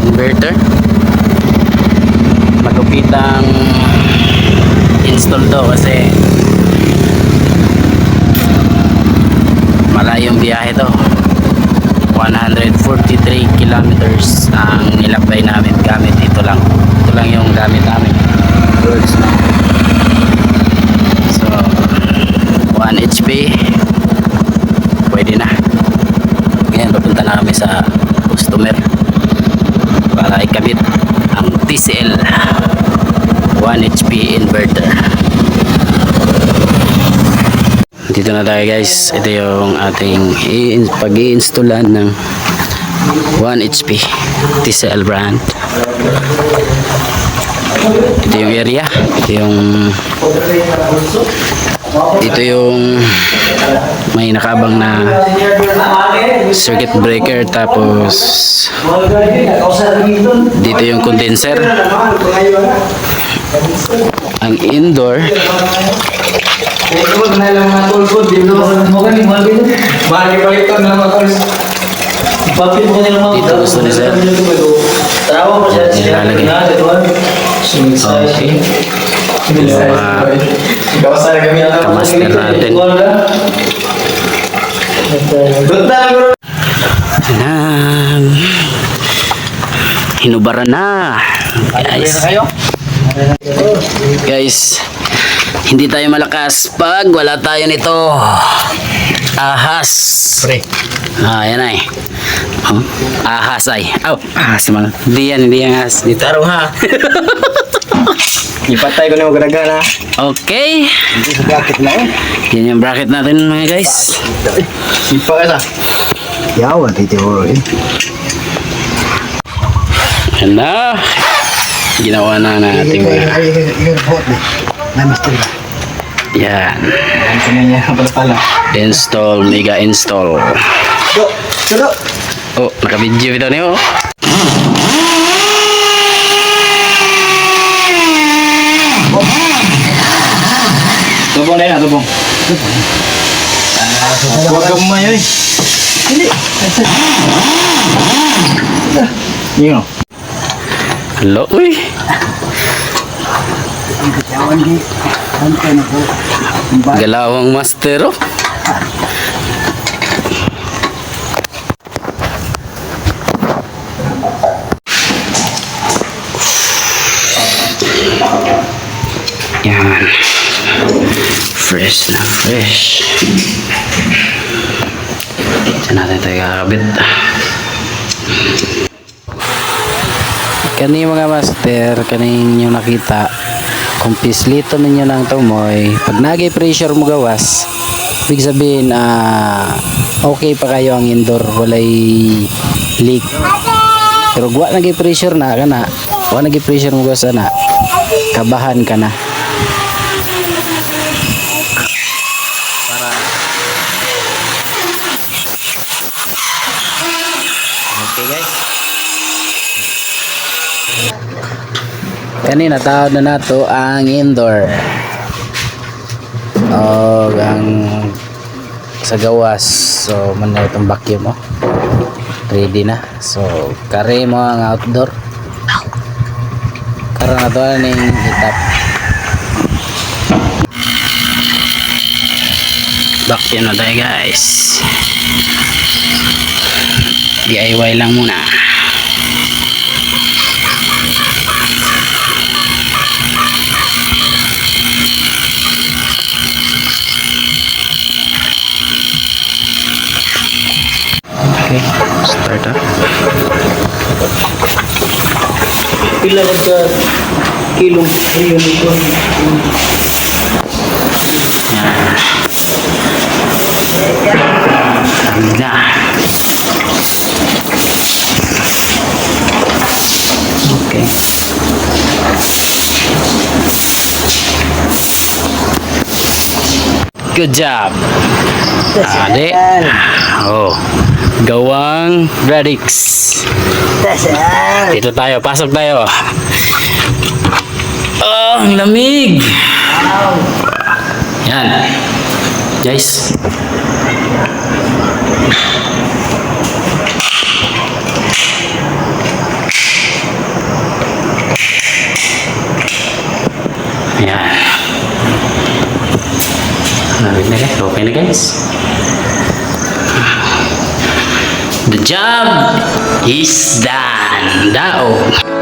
inverter. Magupitang install to kasi malayong biyahe to. 143 kilometers ang nilakbay namin gamit ito lang yung gamit namin. So 1 HP pwede na. Ngayon papunta na kami sa customer para ikabit ang TCL 1 HP inverter. Dito na tayo guys. Ito yung ating pag-i-installan ng 1 HP TCL brand. Ito yung area. Ito yung may nakabang na circuit breaker, tapos dito yung condenser. Ang indoor dito gusto ni sir nilalagay. Okay, kamaster natin. Ayan, hinubaran na guys. Hindi tayo malakas pag wala tayo nito. Ahas. Yan ay. Ahas ay. Ahas naman. Hindi yan ahas. Dito araw ha. Ipatay ko na magagana. Okay. Hindi sa bracket na Yan yung bracket natin mga guys. Sipa ka sa. Yawan dito eh. Yan na. Ginawa na natin. Yan. Install, mega install. Oh, naka-video ito niyo. Tubong na yun, tubong. Huwag ka bumayo eh. Hindi. Yun o. Hello, uy. Galawang master, oh. Yan. Fresh na fresh. Diyan natin ito kakabit. Kani mga master, kaning yung nakita, kung pislito ninyo ng tumoy, pag nag-pressure mo gawas, ibig sabihin okay pa kayo ang indoor, walay leak. Pero guwa nag-pressure na kana, guwa nag-pressure mo gawas na, kabahan ka na. Okay guys. Kanina tawad na nato ang indoor. Ang sa gawas. So man na itong vacuum mo. Ready na. So kare mo ang outdoor. Karon na to ning itap. Vacuum na tayo guys. DIY lang muna. Okay, start up. Pila ka kilong ayun ito. Na. Okay. Good job. Ade. Oh. Gawang Radix. Dito tayo, pasok tayo. Oh, ang lamig. Yan. Guys. Ayan. Malapit na guys. Okay na guys. The job is done. Dao.